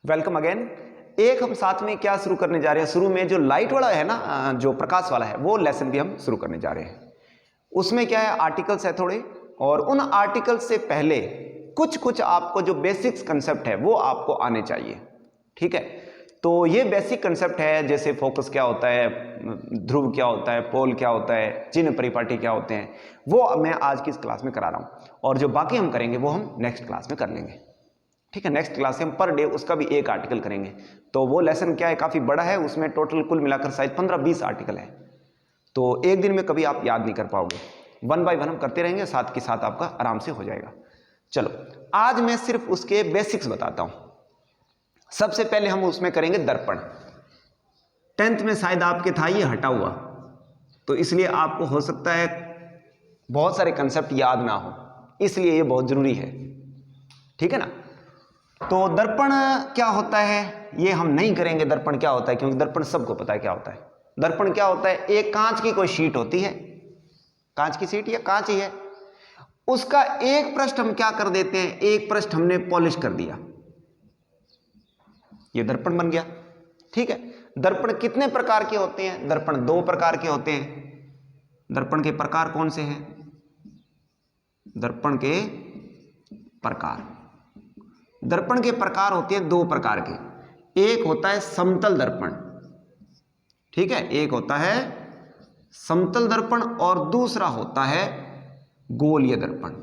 Welcome again. एक हम साथ में क्या शुरू करने जा रहे हैं, शुरू में जो लाइट वाला है ना, जो प्रकाश वाला है, वो लेसन भी हम शुरू करने जा रहे हैं। उसमें क्या है, आर्टिकल्स है थोड़े, और उन आर्टिकल्स से पहले कुछ आपको जो बेसिक्स कंसेप्ट है वो आपको आने चाहिए। ठीक है, तो ये बेसिक कंसेप्ट है, जैसे फोकस क्या होता है, ध्रुव क्या होता है, पोल क्या होता है, चिन्ह परिपाटी क्या होते हैं, वो मैं आज की इस क्लास में करा रहा हूं, और जो बाकी हम करेंगे वो हम नेक्स्ट क्लास में कर लेंगे। ठीक है, नेक्स्ट क्लास से हम पर डे उसका भी एक आर्टिकल करेंगे। तो वो लेसन क्या है, काफी बड़ा है, उसमें टोटल कुल मिलाकर शायद 15-20 आर्टिकल है। तो एक दिन में कभी आप याद नहीं कर पाओगे, 1 बाय 1 हम करते रहेंगे, साथ के साथ आपका आराम से हो जाएगा। चलो, आज मैं सिर्फ उसके बेसिक्स बताता हूं। सबसे पहले हम उसमें करेंगे दर्पण। 10th में शायद आपके था ये हटा हुआ, तो इसलिए आपको हो सकता है बहुत सारे कंसेप्ट याद ना हो, इसलिए ये बहुत जरूरी है। ठीक है ना। तो दर्पण क्या होता है ये हम नहीं करेंगे, दर्पण क्या होता है, क्योंकि दर्पण सबको पता है क्या होता है। दर्पण क्या होता है, एक कांच की कोई शीट होती है, कांच की शीट या कांच ही है, उसका एक पृष्ठ हम क्या कर देते हैं, एक पृष्ठ हमने पॉलिश कर दिया, ये दर्पण बन गया। ठीक है, दर्पण कितने प्रकार के होते हैं, दर्पण 2 प्रकार के होते हैं। दर्पण के प्रकार कौन से हैं, दर्पण के प्रकार, दर्पण के प्रकार होते हैं 2 प्रकार के। एक होता है समतल दर्पण, ठीक है, एक होता है समतल दर्पण, और दूसरा होता है गोलीय दर्पण।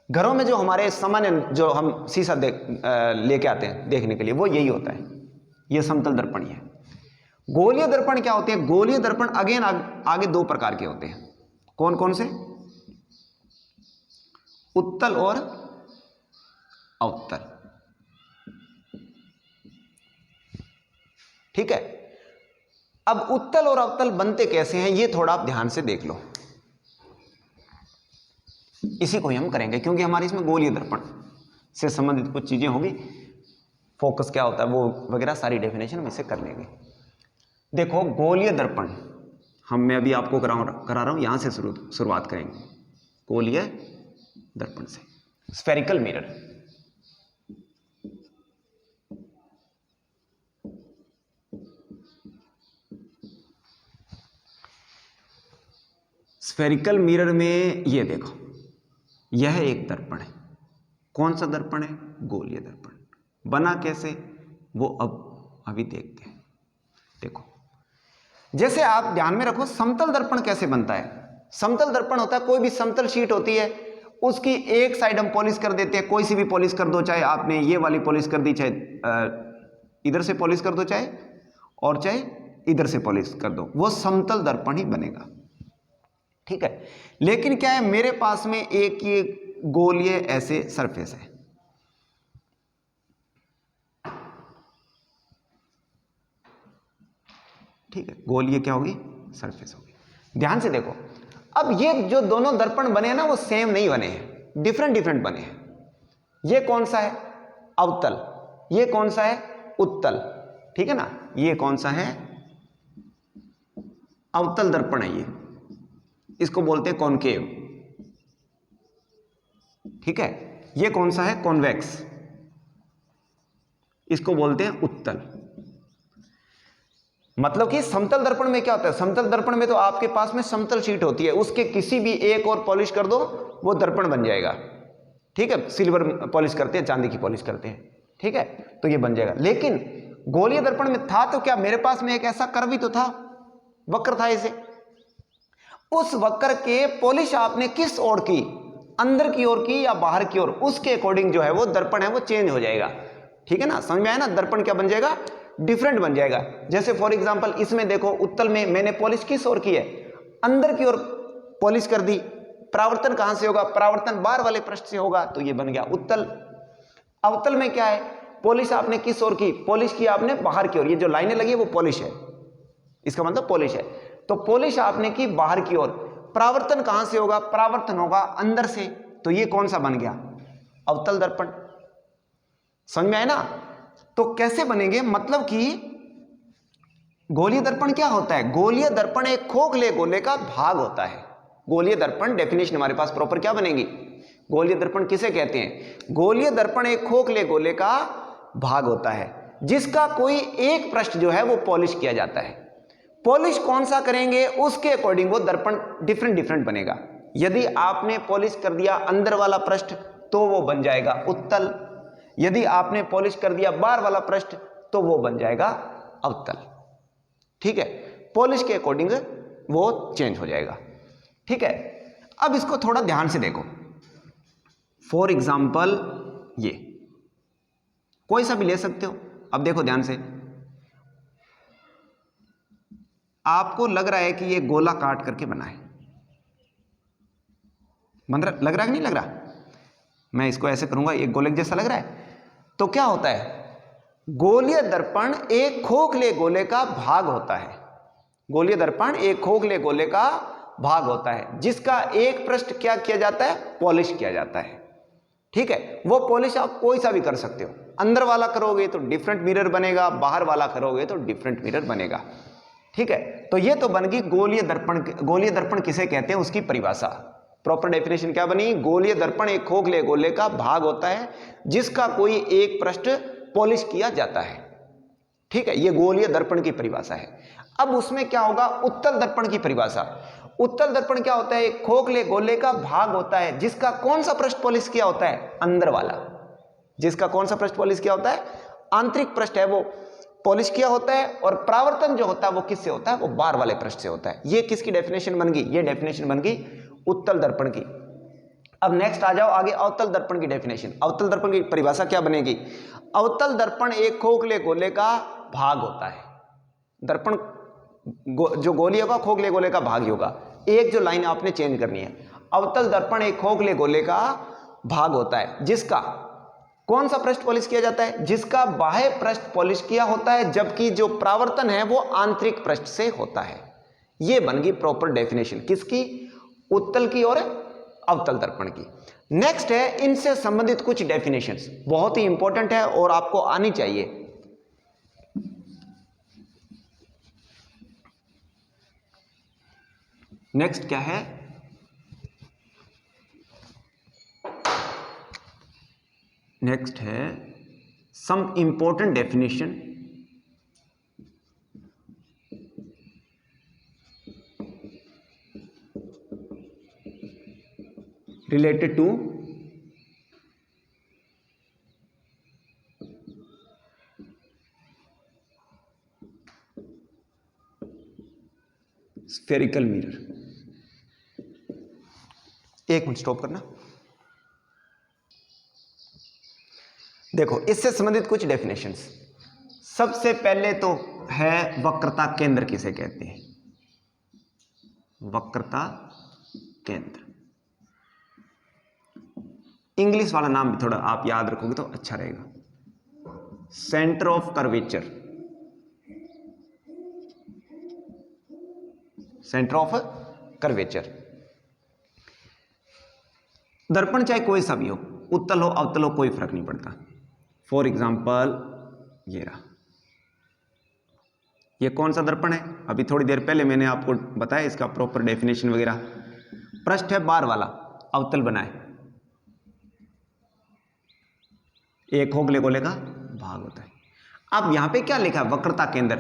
घरों में जो हमारे सामान्य जो हम शीशा लेके आते हैं देखने के लिए, वो यही होता है, ये समतल दर्पण ही है। गोलीय दर्पण क्या होते हैं, गोलीय दर्पण अगेन आगे 2 प्रकार के होते हैं। कौन कौन से, उत्तल और अवतल। ठीक है, अब उत्तल और अवतल बनते कैसे हैं ये थोड़ा आप ध्यान से देख लो, इसी को ही हम करेंगे, क्योंकि हमारे इसमें गोलीय दर्पण से संबंधित कुछ चीजें होगी, फोकस क्या होता है वो वगैरह सारी डेफिनेशन हम इसे कर लेंगे। देखो, गोलीय दर्पण मैं अभी आपको करा रहा हूं, यहां से शुरुआत करेंगे गोलीय दर्पण से। स्फेरिकल मिरर, स्फेरिकल मिरर में ये देखो, यह एक दर्पण है। कौन सा दर्पण है, गोलीय दर्पण। बना कैसे वो अब अभी देखते हैं। देखो, जैसे आप ध्यान में रखो, समतल दर्पण कैसे बनता है। समतल दर्पण होता है, कोई भी समतल शीट होती है, उसकी एक साइड हम पॉलिश कर देते हैं, कोई सी भी पॉलिश कर दो, चाहे आपने ये वाली पॉलिश कर दी, चाहे इधर से पॉलिश कर दो, चाहे और चाहे इधर से पॉलिश कर दो, वो समतल दर्पण ही बनेगा। ठीक है, लेकिन क्या है, मेरे पास में एक ये गोलीय ऐसे सरफेस है, ठीक है, गोलीय क्या होगी, सरफेस होगी। ध्यान से देखो, अब ये जो दोनों दर्पण बने हैं ना, वो सेम नहीं बने हैं, डिफरेंट डिफरेंट बने हैं। ये कौन सा है, अवतल, ये कौन सा है, उत्तल। ठीक है ना, ये कौन सा है, अवतल दर्पण है, ये इसको बोलते हैं कॉनकेव। ठीक है, ये कौन सा है, कॉन्वेक्स, इसको बोलते हैं उत्तल। मतलब कि समतल दर्पण में क्या होता है, समतल दर्पण में तो आपके पास में समतल शीट होती है, उसके किसी भी एक और पॉलिश कर दो, वो दर्पण बन जाएगा। ठीक है, सिल्वर पॉलिश करते हैं, चांदी की पॉलिश करते हैं, ठीक है, तो ये बन जाएगा। लेकिन गोलीय दर्पण में था तो क्या, मेरे पास में एक ऐसा कर्व भी तो था, वक्र था इसे, उस वक्र के पॉलिश आपने किस ओर की, अंदर की ओर की या बाहर की ओर, उसके अकॉर्डिंग जो है वो दर्पण है वो चेंज हो जाएगा। ठीक है ना, समझ में आया ना, दर्पण क्या बन जाएगा, डिफरेंट बन जाएगा। जैसे फॉर एग्जांपल इसमें देखो, उत्तल में मैंने पॉलिश किस ओर की है, अंदर की ओर पॉलिश कर दी, परावर्तन कहां से होगा, परावर्तन बाहर वाले पृष्ठ से होगा, तो ये बन गया उत्तल। अवतल में क्या है, पॉलिश आपने किस ओर की, पॉलिश की आपने बाहर की ओर, ये जो लाइनें लगी है वो पॉलिश है, इसका मतलब पॉलिश है, तो पॉलिश आपने की बाहर की ओर, परावर्तन कहां से होगा, परावर्तन होगा अंदर से, तो ये कौन सा बन गया, अवतल दर्पण। समझ में आया ना। तो कैसे बनेंगे, मतलब कि गोलीय दर्पण क्या होता है, गोलीय दर्पण एक खोखले गोले का भाग होता है। गोलीय दर्पण डेफिनेशन हमारे पास प्रॉपर क्या बनेगी, गोलीय दर्पण किसे कहते हैं? गोलीय दर्पण एक खोखले गोले का भाग होता है जिसका कोई एक पृष्ठ जो है वो पॉलिश किया जाता है। पॉलिश कौन सा करेंगे उसके अकॉर्डिंग वो दर्पण डिफरेंट डिफरेंट बनेगा। यदि आपने पॉलिश कर दिया अंदर वाला पृष्ठ तो वो बन जाएगा उत्तल, यदि आपने पॉलिश कर दिया बाहर वाला पृष्ठ तो वो बन जाएगा अवतल। ठीक है, पॉलिश के अकॉर्डिंग वो चेंज हो जाएगा। ठीक है, अब इसको थोड़ा ध्यान से देखो। फॉर एग्जाम्पल ये कोई सा भी ले सकते हो। अब देखो ध्यान से, आपको लग रहा है कि ये गोला काट करके बना है, लग रहा है कि नहीं लग रहा? मैं इसको ऐसे करूंगा, एक गोले जैसा लग रहा है। तो क्या होता है, गोलीय दर्पण एक खोखले गोले का भाग होता है। गोलीय दर्पण एक खोखले गोले का भाग होता है जिसका एक पृष्ठ क्या किया जाता है? पॉलिश किया जाता है। ठीक है, वो पॉलिश आप कोई सा भी कर सकते हो। अंदर वाला करोगे तो डिफरेंट मिरर बनेगा, बाहर वाला करोगे तो डिफरेंट मिरर बनेगा। ठीक है, तो ये तो बन गई गोलीय दर्पण। गोलीय दर्पण किसे कहते हैं उसकी परिभाषा, प्रॉपर डेफिनेशन क्या बनी? गोलीय दर्पण एक खोखले गोले का भाग होता है जिसका कोई एक पृष्ठ पॉलिश किया जाता है। ठीक है, ये गोलीय दर्पण की परिभाषा है। अब उसमें क्या होगा? उत्तल दर्पण की परिभाषा। उत्तल दर्पण क्या होता है? एक खोखले गोले का भाग होता है जिसका कौन सा पृष्ठ पॉलिश किया होता है? अंदर वाला। जिसका कौन सा पृष्ठ पॉलिश किया होता है? आंतरिक पृष्ठ है वो पॉलिश किया होता है, और परावर्तन जो होता है वो किससे होता है? वो बाहर वाले पृष्ठ से होता है। ये किसकी डेफिनेशन बन गई? ये डेफिनेशन बन गई उत्तल दर्पण की। अब नेक्स्ट आ जाओ आगे, अवतल दर्पण की डेफिनेशन। अवतल दर्पण की परिभाषा क्या बनेगी? अवतल दर्पण एक खोखले गोले का भाग होता है। दर्पण जो गोली होगा खोखले गोले का भाग ही होगा। एक जो लाइन आपने चेंज करनी है, अवतल दर्पण एक खोखले गोले का भाग होता है जिसका कौन सा पृष्ठ पॉलिश किया जाता है? जिसका बाह्य पृष्ठ पॉलिश किया होता है, जबकि जो परावर्तन है वो आंतरिक पृष्ठ से होता है। यह बन गई प्रॉपर डेफिनेशन किसकी? उत्तल की और अवतल दर्पण की। नेक्स्ट है इनसे संबंधित कुछ डेफिनेशंस, बहुत ही इंपॉर्टेंट है और आपको आनी चाहिए। नेक्स्ट क्या है? नेक्स्ट है some important definition related to spherical mirror। एक मिनट स्टॉप करना। देखो इससे संबंधित कुछ डेफिनेशंस। सबसे पहले तो है वक्रता केंद्र किसे कहते हैं? वक्रता केंद्र, इंग्लिश वाला नाम भी थोड़ा आप याद रखोगे तो अच्छा रहेगा। Centre of curvature, centre of curvature. दर्पण चाहे कोई सा भी हो, उत्तल हो अवतल हो, कोई फर्क नहीं पड़ता। फॉर एग्जाम्पल ये रहा, ये कौन सा दर्पण है? अभी थोड़ी देर पहले मैंने आपको बताया इसका प्रॉपर डेफिनेशन वगैरह। पृष्ठ है बाहर वाला, अवतल बना है, एक खोखले गोले का भाग होता है। अब यहां पे क्या लिखा है? वक्रता केंद्र।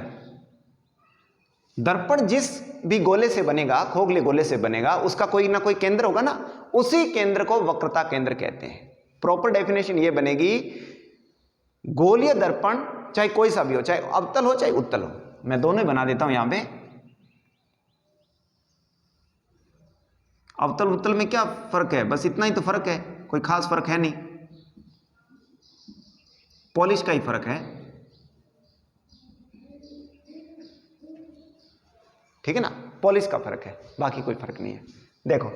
दर्पण जिस भी गोले से बनेगा, खोखले गोले से बनेगा, उसका कोई ना कोई केंद्र होगा ना, उसी केंद्र को वक्रता केंद्र कहते हैं। प्रॉपर डेफिनेशन ये बनेगी, गोलीय दर्पण चाहे कोई सा भी हो, चाहे अवतल हो चाहे उत्तल हो, मैं दोनों ही बना देता हूं यहां पे। अवतल उत्तल में क्या फर्क है? बस इतना ही तो फर्क है, कोई खास फर्क है नहीं, पॉलिश का ही फर्क है। ठीक है ना, पॉलिश का फर्क है, बाकी कोई फर्क नहीं है। देखो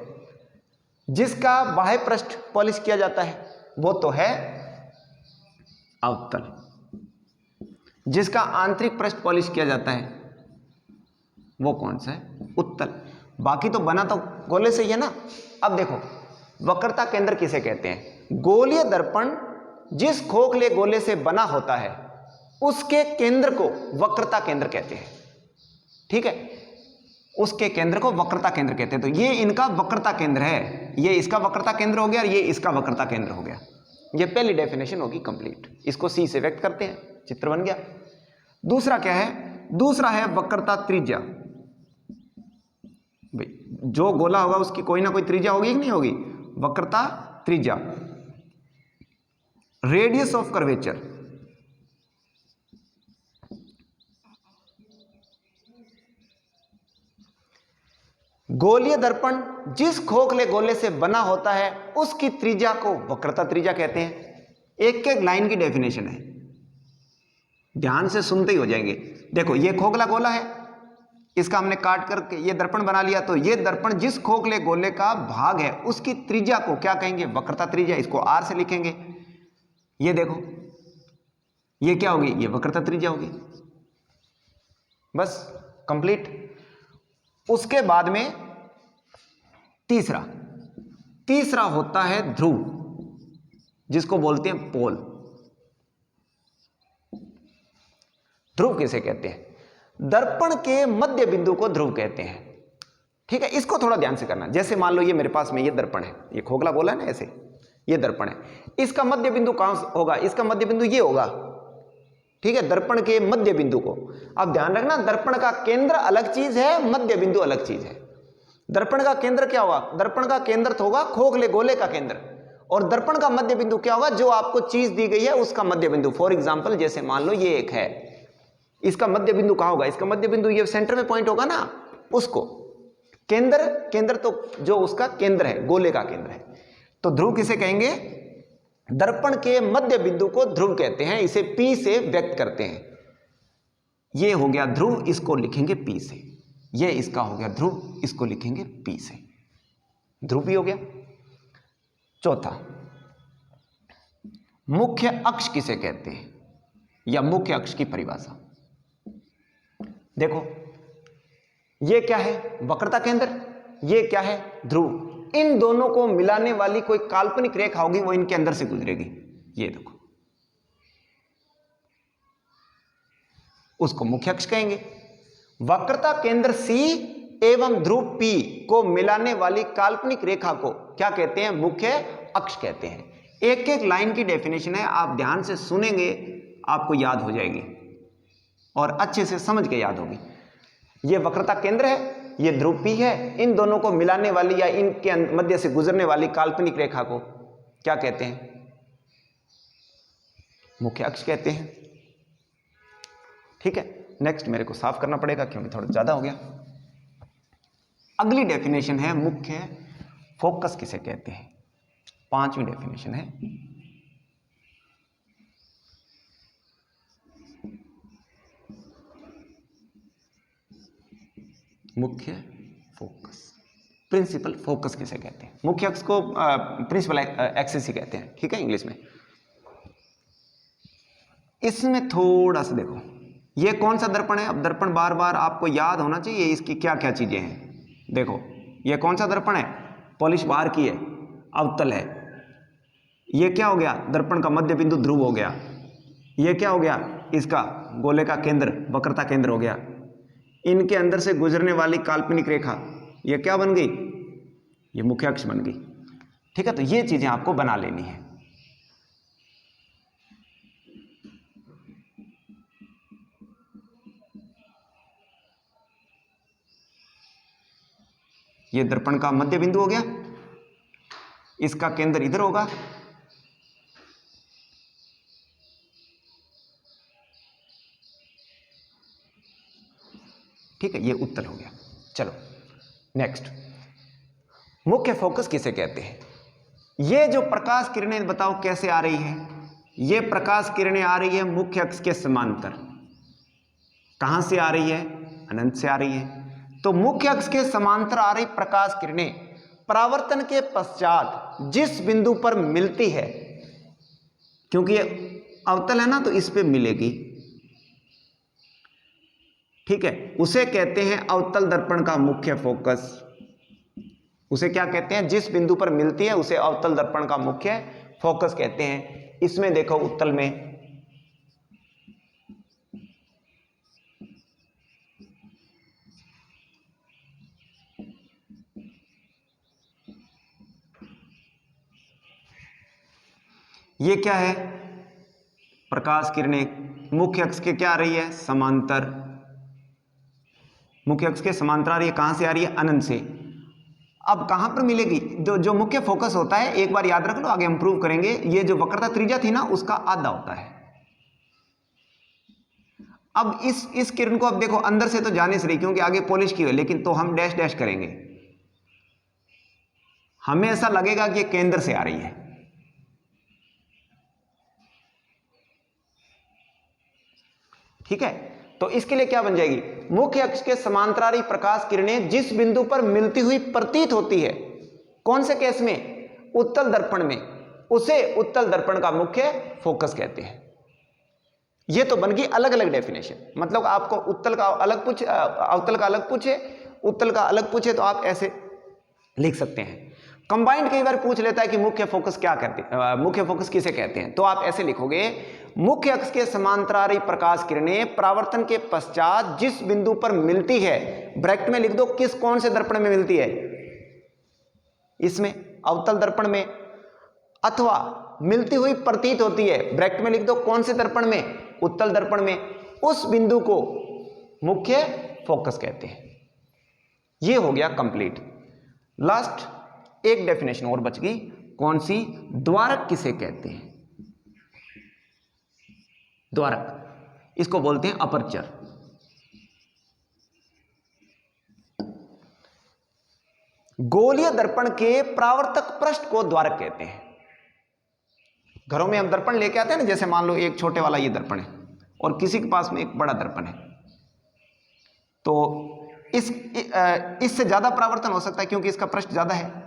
जिसका बाह्य पृष्ठ पॉलिश किया जाता है वो तो है अवतल, जिसका आंतरिक पृष्ठ पॉलिश किया जाता है वो कौन सा है? उत्तल। बाकी तो बना तो गोले से ही है ना। अब देखो वक्रता केंद्र किसे कहते हैं? गोलीय दर्पण जिस खोखले गोले से बना होता है उसके केंद्र को वक्रता केंद्र कहते हैं। ठीक है, उसके केंद्र को वक्रता केंद्र कहते हैं। तो ये इनका वक्रता केंद्र है, ये इसका वक्रता केंद्र हो गया और ये इसका वक्रता केंद्र हो गया। ये पहली डेफिनेशन होगी कंप्लीट। इसको सी से व्यक्त करते हैं, चित्र बन गया। दूसरा क्या है? दूसरा है वक्रता त्रिज्या। भाई जो गोला होगा उसकी कोई ना कोई त्रिज्या होगी कि नहीं होगी? वक्रता त्रिज्या, रेडियस ऑफ कर्वेचर। गोलीय दर्पण जिस खोखले गोले से बना होता है उसकी त्रिज्या को वक्रता त्रिज्या कहते हैं। एक एक लाइन की डेफिनेशन है, ध्यान से सुनते ही हो जाएंगे। देखो ये खोखला गोला है, इसका हमने काट करके ये दर्पण बना लिया। तो ये दर्पण जिस खोखले गोले का भाग है उसकी त्रिज्या को क्या कहेंगे? वक्रता त्रिज्या। इसको आर से लिखेंगे। ये देखो ये क्या होगी? ये वक्रता त्रिज्या होगी। बस कंप्लीट। उसके बाद में तीसरा होता है ध्रुव, जिसको बोलते हैं पोल। ध्रुव किसे कहते हैं? दर्पण के मध्य बिंदु को ध्रुव कहते हैं। ठीक है, इसको थोड़ा ध्यान से करना। जैसे मान लो ये मेरे पास में ये दर्पण है, ये खोखला गोला है ना, ऐसे ये दर्पण है। इसका मध्य बिंदु कहां होगा? इसका मध्य बिंदु ये होगा। ठीक है, दर्पण के मध्य बिंदु को। अब ध्यान रखना, दर्पण का केंद्र अलग चीज है, मध्य बिंदु अलग चीज है। दर्पण का केंद्र क्या होगा? दर्पण का केंद्र तो होगा खोखले गोले का केंद्र, और दर्पण का मध्य बिंदु क्या होगा? जो आपको चीज दी गई है उसका मध्य बिंदु। फॉर एग्जाम्पल जैसे मान लो ये एक है, इसका मध्य बिंदु कहां होगा? इसका मध्य बिंदु ये सेंटर में पॉइंट होगा ना, उसको केंद्र तो जो उसका केंद्र है, गोले का केंद्र है। तो ध्रुव किसे कहेंगे? दर्पण के मध्य बिंदु को ध्रुव कहते हैं। इसे P से व्यक्त करते हैं। ये हो गया ध्रुव, इसको लिखेंगे P से। ये इसका हो गया ध्रुव, इसको लिखेंगे P से। ध्रुव भी हो गया। चौथा, मुख्य अक्ष किसे कहते हैं, या मुख्य अक्ष की परिभाषा। देखो ये क्या है? वक्रता केंद्र। ये क्या है? ध्रुव। इन दोनों को मिलाने वाली कोई काल्पनिक रेखा होगी, वो इनके अंदर से गुजरेगी। ये देखो, उसको मुख्य अक्ष कहेंगे। वक्रता केंद्र C एवं ध्रुव P को मिलाने वाली काल्पनिक रेखा को क्या कहते हैं? मुख्य अक्ष कहते हैं। एक एक लाइन की डेफिनेशन है, आप ध्यान से सुनेंगे आपको याद हो जाएगी और अच्छे से समझ के याद होगी। ये वक्रता केंद्र है, ये ध्रुव P है। इन दोनों को मिलाने वाली या इनके मध्य से गुजरने वाली काल्पनिक रेखा को क्या कहते हैं? मुख्य अक्ष कहते हैं। ठीक है, नेक्स्ट मेरे को साफ करना पड़ेगा क्योंकि थोड़ा ज्यादा हो गया। अगली डेफिनेशन है मुख्य फोकस किसे कहते हैं। पांचवी डेफिनेशन है मुख्य फोकस। प्रिंसिपल फोकस किसे कहते हैं? मुख्य अक्ष को प्रिंसिपल एक्सिस ही कहते हैं। ठीक है, इंग्लिश में। इसमें थोड़ा सा देखो, ये कौन सा दर्पण है? अब दर्पण बार बार आपको याद होना चाहिए इसकी क्या क्या चीजें हैं। देखो ये कौन सा दर्पण है? पॉलिश बाहर की है, अवतल है। ये क्या हो गया? दर्पण का मध्य बिंदु ध्रुव हो गया। ये क्या हो गया? इसका गोले का केंद्र, वक्रता केंद्र हो गया। इनके अंदर से गुजरने वाली काल्पनिक रेखा ये क्या बन गई? ये मुख्य अक्ष बन गई। ठीक है, तो ये चीजें आपको बना लेनी है। ये दर्पण का मध्य बिंदु हो गया, इसका केंद्र इधर होगा। ठीक है, ये उत्तल हो गया। चलो नेक्स्ट, मुख्य फोकस किसे कहते हैं? ये जो प्रकाश किरणें बताओ कैसे आ रही है? ये प्रकाश किरणें आ रही है मुख्य अक्ष के समांतर। कहां से आ रही है? अनंत से आ रही है। तो मुख्य अक्ष के समांतर आ रही प्रकाश किरणें परावर्तन के पश्चात जिस बिंदु पर मिलती है, क्योंकि ये अवतल है ना, तो इस पे मिलेगी। ठीक है, उसे कहते हैं अवतल दर्पण का मुख्य फोकस। उसे क्या कहते हैं? जिस बिंदु पर मिलती है उसे अवतल दर्पण का मुख्य फोकस कहते हैं। इसमें देखो उत्तल में ये क्या है, प्रकाश किरणें मुख्य अक्ष के क्या आ रही है, समांतर, मुख्य अक्ष के समांतर आ रही है। कहां से आ रही है, अनंत से। अब कहां पर मिलेगी, जो मुख्य फोकस होता है, एक बार याद रख लो, आगे हम प्रूव करेंगे, ये जो वक्रता त्रिज्या थी ना उसका आधा होता है। अब इस किरण को अब देखो अंदर से तो जाने से रही, क्योंकि आगे पॉलिश की हुई, लेकिन तो हम डैश डैश करेंगे, हमें ऐसा लगेगा कि ये केंद्र से आ रही है। ठीक है, तो इसके लिए क्या बन जाएगी, मुख्य अक्ष के समांतरारी प्रकाश किरणें जिस बिंदु पर मिलती हुई प्रतीत होती है, कौन से केस में, उत्तल दर्पण में, उसे उत्तल दर्पण का मुख्य फोकस कहते हैं। ये तो बन गई अलग अलग डेफिनेशन, मतलब आपको उत्तल का अलग पूछे, अवतल का अलग पूछे, उत्तल का अलग पूछे, तो आप ऐसे लिख सकते हैं। कंबाइंड कई बार पूछ लेता है कि मुख्य फोकस क्या करते हैं, मुख्य फोकस किसे कहते हैं, तो आप ऐसे लिखोगे, मुख्य अक्ष के समांतरारी प्रकाश किरणें परावर्तन के पश्चात जिस बिंदु पर मिलती है, ब्रैकेट में लिख दो किस कौन से दर्पण में मिलती है, इसमें अवतल दर्पण में, अथवा मिलती हुई प्रतीत होती है, ब्रैकेट में लिख दो कौन से दर्पण में, उत्तल दर्पण में, उस बिंदु को मुख्य फोकस कहते हैं। यह हो गया कंप्लीट। लास्ट एक डेफिनेशन और बच गई, कौन सी, द्वारक किसे कहते हैं। द्वारक, इसको बोलते हैं अपर्चर। गोलीय दर्पण के परावर्तक पृष्ठ को द्वारक कहते हैं। घरों में हम दर्पण लेके आते हैं ना, जैसे मान लो एक छोटे वाला ये दर्पण है और किसी के पास में एक बड़ा दर्पण है, तो इससे ज्यादा परावर्तन हो सकता है क्योंकि इसका पृष्ठ ज्यादा है।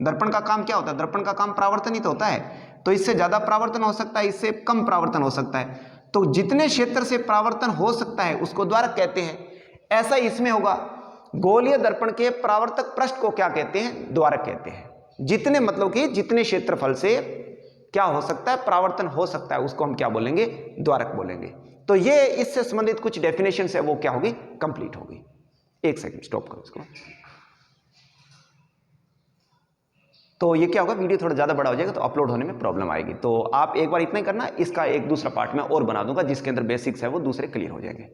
दर्पण का काम क्या होता है, दर्पण का काम परावर्तन ही तो होता है, तो इससे ज्यादा परावर्तन हो सकता है, इससे कम परावर्तन हो सकता है, तो जितने क्षेत्र से परावर्तन हो सकता है उसको द्वारक कहते हैं। ऐसा इसमें होगा, गोलीय दर्पण के परावर्तक पृष्ठ को क्या कहते हैं, द्वारक कहते हैं। जितने मतलब कि जितने क्षेत्रफल से क्या हो सकता है, परावर्तन हो सकता है, उसको हम क्या बोलेंगे, द्वारक बोलेंगे। तो ये इससे संबंधित कुछ डेफिनेशन है वो क्या होगी, कंप्लीट होगी। एक सेकंड स्टॉप करो इसको। तो ये क्या होगा, वीडियो थोड़ा ज्यादा बड़ा हो जाएगा तो अपलोड होने में प्रॉब्लम आएगी, तो आप एक बार इतना ही करना, इसका एक दूसरा पार्ट मैं और बना दूंगा जिसके अंदर बेसिक्स है वो दूसरे क्लियर हो जाएंगे।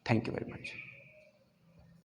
Thank you very much.